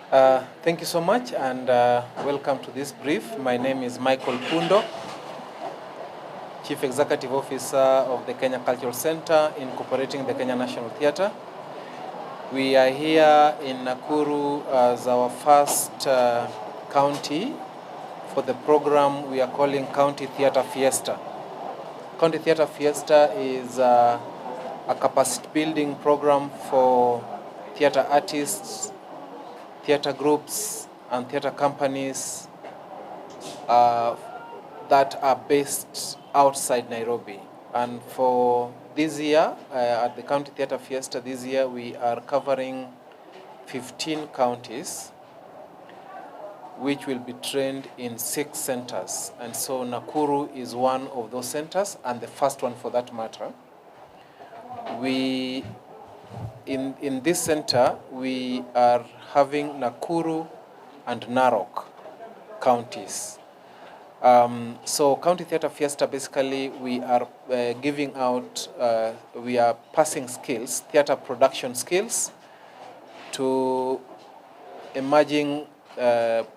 Thank you so much, and welcome to this brief. My name is Michael Pundo, Chief Executive Officer of the Kenya Cultural Center incorporating the Kenya National Theatre. We are here in Nakuru as our first county for the program we are calling County Theatre Fiesta. County Theatre Fiesta is a capacity building program for theatre artists, theatre groups, and theatre companies that are based outside Nairobi. And for this year, at the County Theatre Fiesta this year, we are covering 15 counties, which will be trained in 6 centers. And so Nakuru is one of those centers, and the first one for that matter. In this center, we are having Nakuru and Narok counties. So County Theatre Fiesta, basically, we are giving out, we are passing skills, theatre production skills, to emerging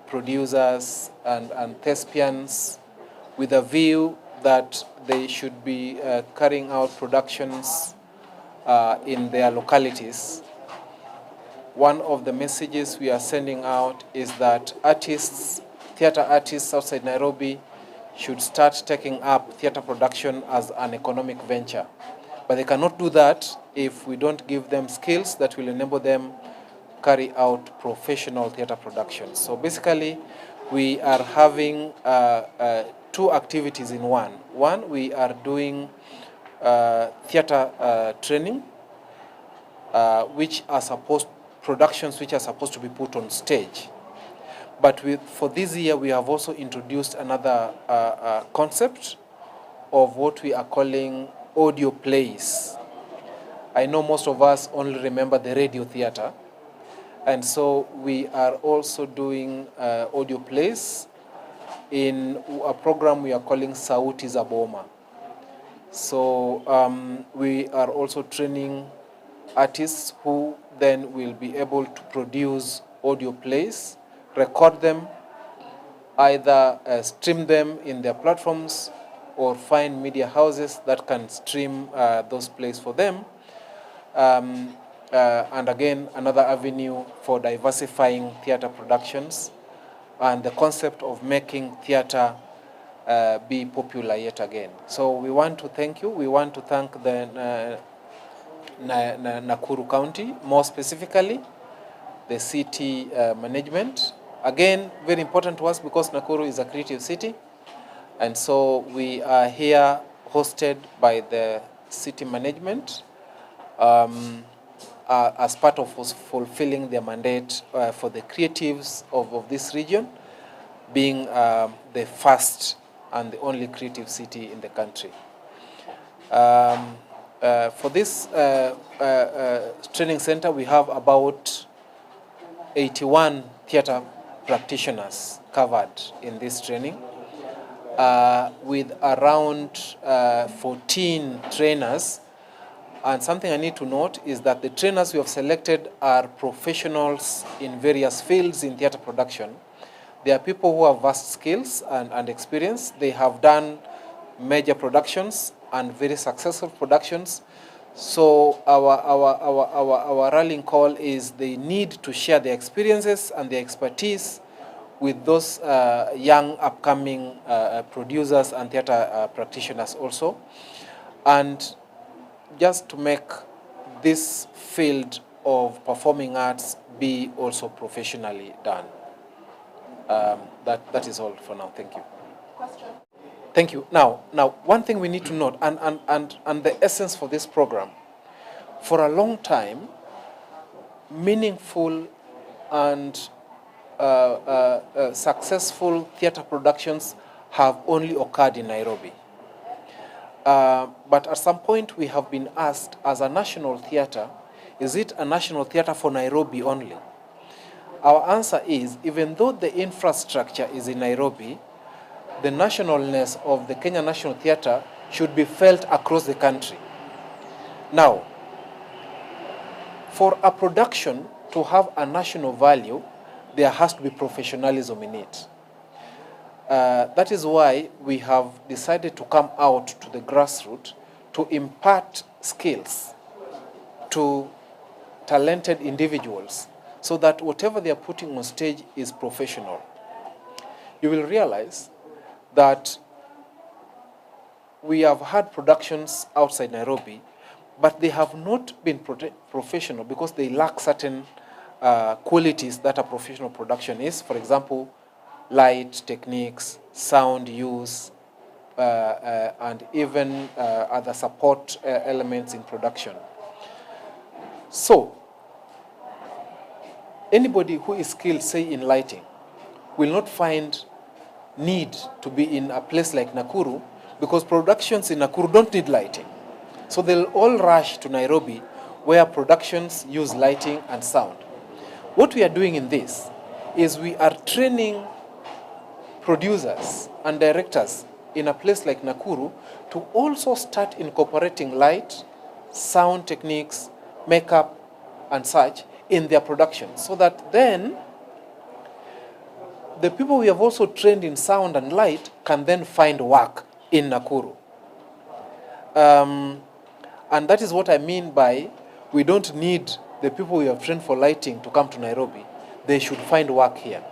producers and thespians, with a view that they should be carrying out productions in their localities. One of the messages we are sending out is that theatre artists outside Nairobi should start taking up theatre production as an economic venture. But they cannot do that if we don't give them skills that will enable them carry out professional theatre productions. So basically, we are having 2 activities in one. One, we are doing theatre training, productions which are supposed to be put on stage. But for this year, we have also introduced another concept of what we are calling audio plays. I know most of us only remember the radio theatre, and so we are also doing audio plays in a program we are calling Sauti za Boma. So we are also training artists who then will be able to produce audio plays, record them, either stream them in their platforms or find media houses that can stream those plays for them. And again, another avenue for diversifying theatre productions and the concept of making theatre be popular yet again. So we want to thank you. We want to thank the Nakuru County, more specifically the city management. Again, very important to us because Nakuru is a creative city, and so we are here hosted by the city management as part of fulfilling their mandate for the creatives of this region, being the first and the only creative city in the country. For this training center, we have about 81 theatre practitioners covered in this training, with around 14 trainers. And something I need to note is that the trainers we have selected are professionals in various fields in theatre production. They are people who have vast skills and experience. They have done major productions and very successful productions. So our rallying call is they need to share their experiences and their expertise with those young upcoming producers and theatre practitioners also. And just to make this field of performing arts be also professionally done. That is all for now. Thank you. Question. Thank you. Now, one thing we need to note, and the essence for this program, for a long time, meaningful and successful theatre productions have only occurred in Nairobi. But at some point, we have been asked, as a national theatre, is it a national theatre for Nairobi only? Our answer is, even though the infrastructure is in Nairobi, the nationalness of the Kenya National Theatre should be felt across the country. Now, for a production to have a national value, there has to be professionalism in it. That is why we have decided to come out to the grassroots to impart skills to talented individuals so that whatever they are putting on stage is professional. You will realize that we have had productions outside Nairobi, but they have not been professional because they lack certain qualities that a professional production is. For example, light techniques, sound use, and even other support elements in production. So, anybody who is skilled, say, in lighting, will not find need to be in a place like Nakuru because productions in Nakuru don't need lighting. So they'll all rush to Nairobi where productions use lighting and sound. What we are doing in this is we are training producers and directors in a place like Nakuru to also start incorporating light, sound techniques, makeup, and such in their production, so that then the people we have also trained in sound and light can then find work in Nakuru. And that is what I mean by we don't need the people we have trained for lighting to come to Nairobi. They should find work here.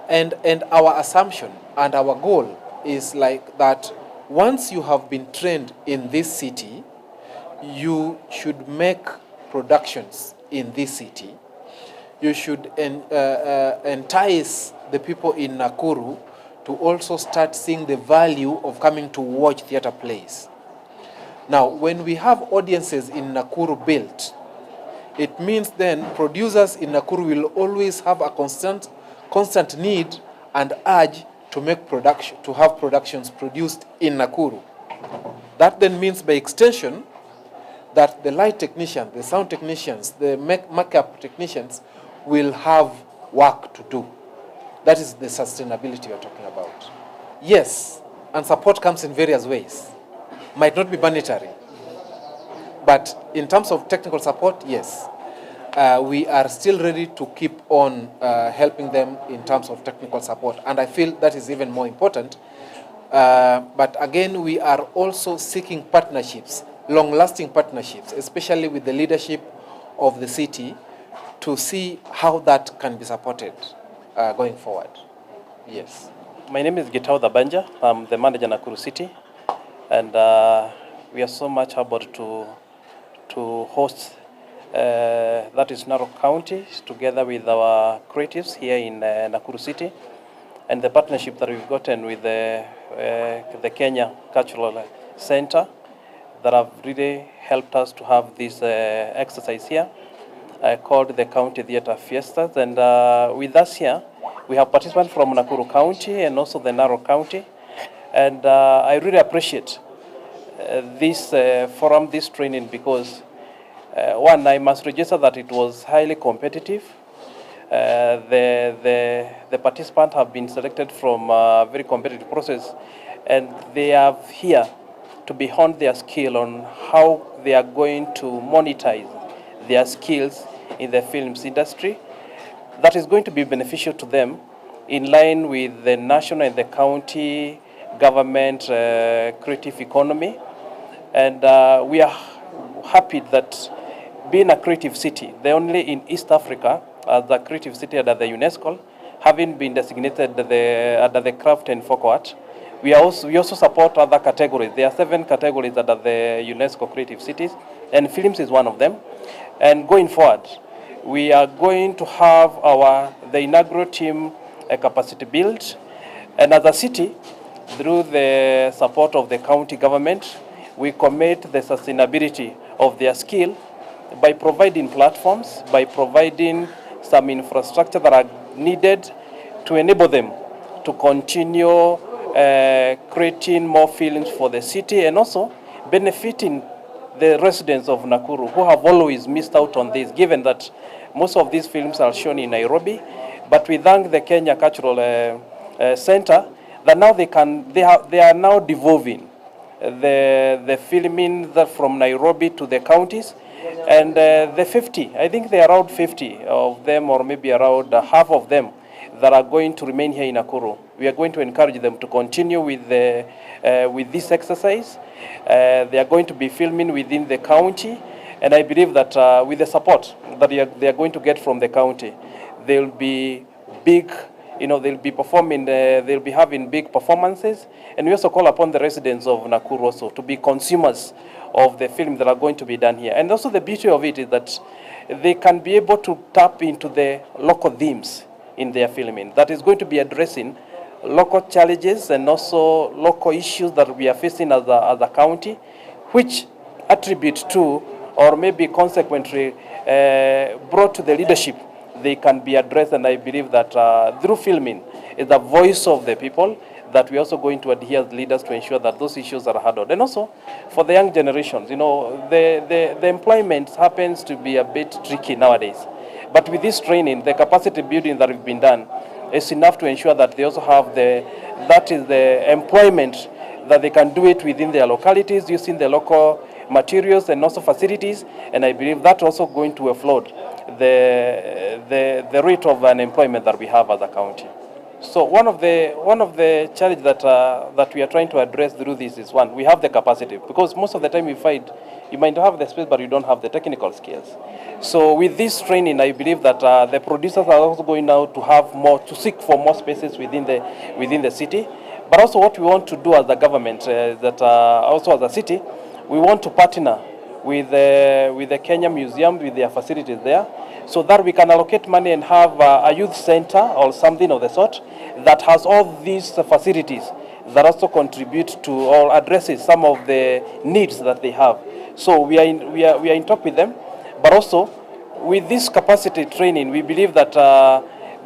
And our assumption and our goal is like that once you have been trained in this city, you should make productions in this city. You should entice the people in Nakuru to also start seeing the value of coming to watch theater plays. Now, when we have audiences in Nakuru built, it means then producers in Nakuru will always have a constant need and urge to make production, to have productions produced in Nakuru. That then means by extension that the light technicians, the sound technicians, the makeup technicians will have work to do. That is the sustainability we're talking about. Yes, and support comes in various ways. Might not be monetary, but in terms of technical support, yes. We are still ready to keep on helping them in terms of technical support, and I feel that is even more important. But again, we are also seeking partnerships, long-lasting partnerships, especially with the leadership of the city, to see how that can be supported going forward. Yes. My name is Gitao Dabanja. I'm the manager Nakuru City, and we are so much about to host that is Narok County together with our creatives here in Nakuru City, and the partnership that we've gotten with the Kenya Cultural Center that have really helped us to have this exercise here called the County Theatre Fiesta. And with us here, we have participants from Nakuru County and also the Narok County. And I really appreciate this forum, this training, because one, I must register that it was highly competitive. The participants have been selected from a very competitive process, and they are here to be honed their skill on how they are going to monetize their skills in the films industry. That is going to be beneficial to them in line with the national and the county government creative economy. And we are happy that being a creative city, the only in East Africa as a creative city under the UNESCO, having been designated under the craft and folk art, we also support other categories. There are 7 categories under the UNESCO creative cities, and films is one of them. And going forward, we are going to have the inaugural team capacity build, and as a city, through the support of the county government, we commit the sustainability of their skill by providing platforms, by providing some infrastructure that are needed to enable them to continue creating more films for the city, and also benefiting the residents of Nakuru who have always missed out on this, given that most of these films are shown in Nairobi. But we thank the Kenya Cultural Center that now they are now devolving the filming from Nairobi to the counties, and the 50, I think they are around 50 of them, or maybe around half of them, that are going to remain here in Nakuru, we are going to encourage them to continue with this exercise. They are going to be filming within the county, and I believe that with the support that they are going to get from the county, they'll be big. They'll be performing. They'll be having big performances, and we also call upon the residents of Nakuru also to be consumers of the film that are going to be done here. And also the beauty of it is that they can be able to tap into the local themes in their filming that is going to be addressing local challenges and also local issues that we are facing as a county, which attribute to or maybe consequently brought to the leadership. They can be addressed, and I believe that through filming is the voice of the people that we're also going to adhere as leaders to ensure that those issues are handled. And also for the young generations, the employment happens to be a bit tricky nowadays. But with this training, the capacity building that has been done is enough to ensure that they also have the employment, that they can do it within their localities using the local materials and also facilities. And I believe that's also going to offload the rate of unemployment that we have as a county. So one of the challenges that we are trying to address through this is, one, we have the capacity, because most of the time we find you might have the space but you don't have the technical skills. So with this training, I believe that the producers are also going now to have more, to seek for more spaces within the city. But also what we want to do as a government, also as a city, we want to partner with the Kenya Museum, with their facilities there, so that we can allocate money and have a youth center or something of the sort that has all these facilities that also contribute to or addresses some of the needs that they have. So we are in talk with them, but also with this capacity training, we believe that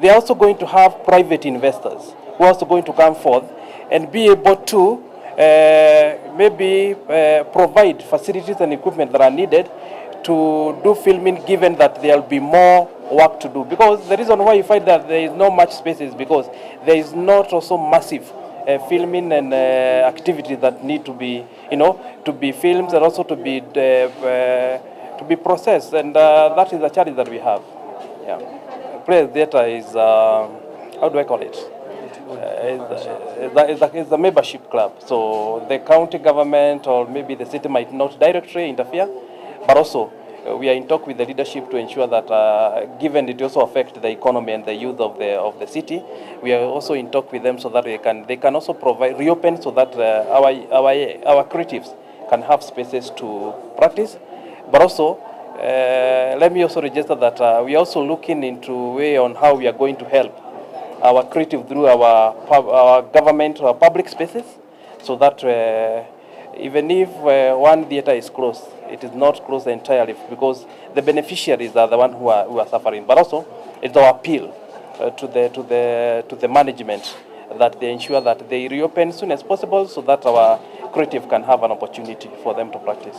they are also going to have private investors who are also going to come forth and be able to provide facilities and equipment that are needed to do filming, given that there will be more work to do. Because the reason why you find that there is not much space is because there is not also massive filming and activities that need to be, to be filmed and also to be processed, and that is the challenge that we have. Yeah, Press Theatre is how do I call it? It's a membership club, so the county government or maybe the city might not directly interfere, but also we are in talk with the leadership to ensure that given it also affects the economy and the youth of the city, we are also in talk with them so that they can also provide reopen, so that our creatives can have spaces to practice. But also let me also register that we are also looking into way on how we are going to help our creative through our government or public spaces, so that even if one theater is closed, it is not closed entirely, because the beneficiaries are the ones who are suffering. But also, it's our appeal to the management that they ensure that they reopen as soon as possible, so that our creative can have an opportunity for them to practice.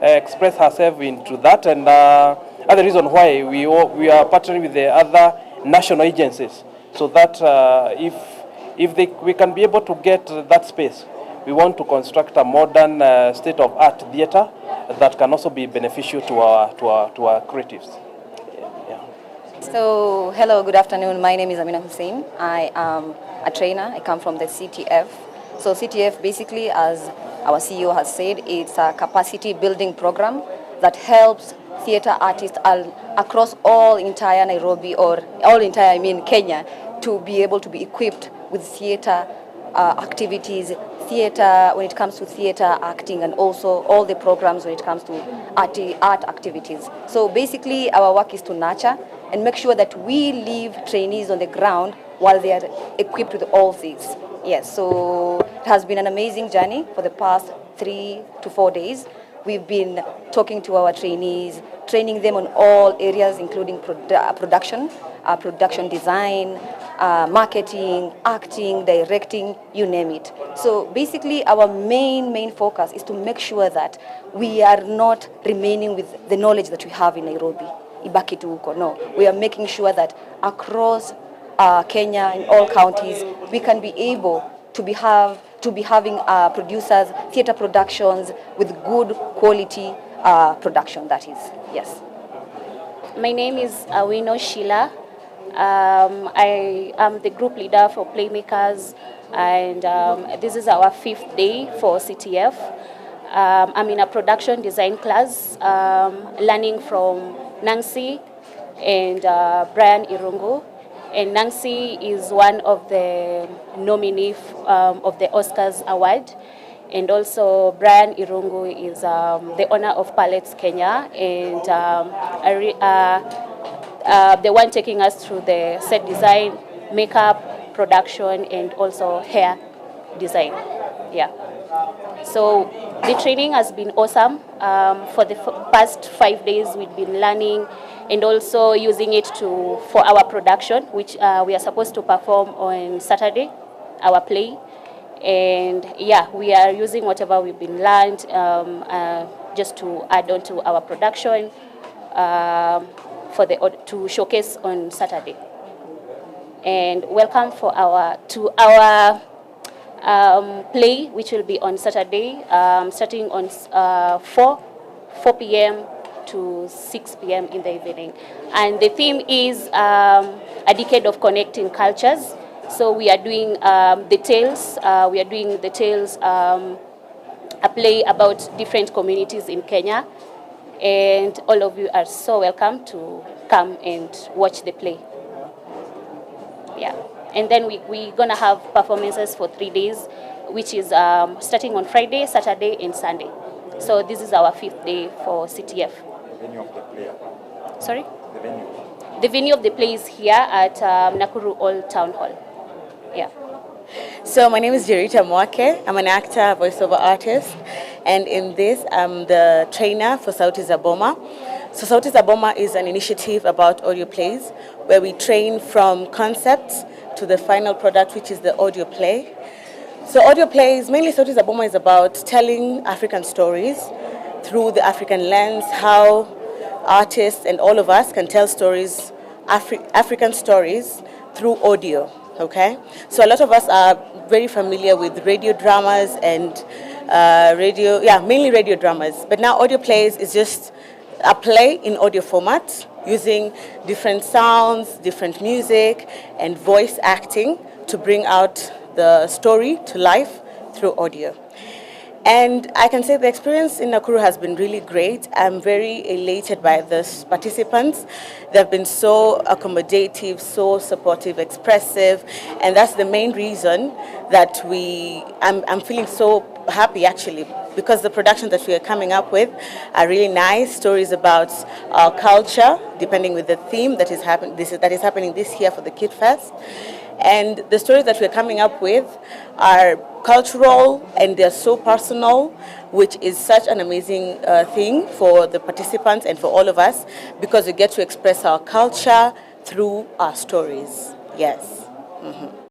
Express herself into that, and other reason why we are partnering with the other national agencies, so that we can be able to get that space. We want to construct a modern state-of-art theater that can also be beneficial to our creatives. Yeah. So, hello, good afternoon. My name is Amina Hussein. I am a trainer. I come from the CTF. So CTF, basically, as our CEO has said, it's a capacity building program that helps theater artists across all entire Nairobi, or all entire, Kenya, to be able to be equipped with theater activities, theater when it comes to theater acting, and also all the programs when it comes to art activities. So basically our work is to nurture and make sure that we leave trainees on the ground while they are equipped with all these. Yes, so it has been an amazing journey for the past 3 to 4 days. We've been talking to our trainees, training them on all areas, including production design, marketing, acting, directing, you name it. So basically our main focus is to make sure that we are not remaining with the knowledge that we have in Nairobi. Ibaki tu huko. No, we are making sure that across Kenya, in all counties, we can be able to be having producers, theater productions with good quality production, that is. Yes. My name is Awino Sheila. I am the group leader for Playmakers, and this is our 5th day for CTF. I'm in a production design class, learning from Nancy and Brian Irungu. And Nancy is one of the nominees of the Oscars Award. And also Brian Irungu is the owner of Palettes Kenya, and the one taking us through the set design, makeup, production, and also hair design. Yeah. So the training has been awesome. For the past 5 days, we've been learning and also using it for our production, which we are supposed to perform on Saturday, our play. And yeah, we are using whatever we've been learned just to add on to our production to showcase on Saturday. And welcome to our play, which will be on Saturday, starting on 4 p.m. to 6 p.m. in the evening. And the theme is a decade of connecting cultures. So we are doing the tales. A play about different communities in Kenya. And all of you are so welcome to come and watch the play. Yeah. And then we're going to have performances for 3 days, which is starting on Friday, Saturday, and Sunday. So this is our 5th day for CTF. The venue of the play? Sorry? The venue? The venue of the play is here at Nakuru Old Town Hall. Yeah. So my name is Jerita Mwake. I'm an actor, voiceover artist, and in this I'm the trainer for Sauti za Boma. So Sauti za Boma is an initiative about audio plays where we train from concepts to the final product, which is the audio play. So audio plays, mainly Sauti za Boma is about telling African stories through the African lens, how artists and all of us can tell stories, African stories through audio. Okay, so a lot of us are very familiar with radio dramas and mainly radio dramas. But now audio plays is just a play in audio format using different sounds, different music, and voice acting to bring out the story to life through audio. And I can say the experience in Nakuru has been really great. I'm very elated by the participants. They've been so accommodative, so supportive, expressive, and that's the main reason that I'm feeling so happy actually, because the productions that we are coming up with are really nice stories about our culture, depending with the theme that is happening this year for the Kid Fest. And the stories that we're coming up with are cultural and they're so personal, which is such an amazing thing for the participants and for all of us, because we get to express our culture through our stories. Yes. Mm-hmm.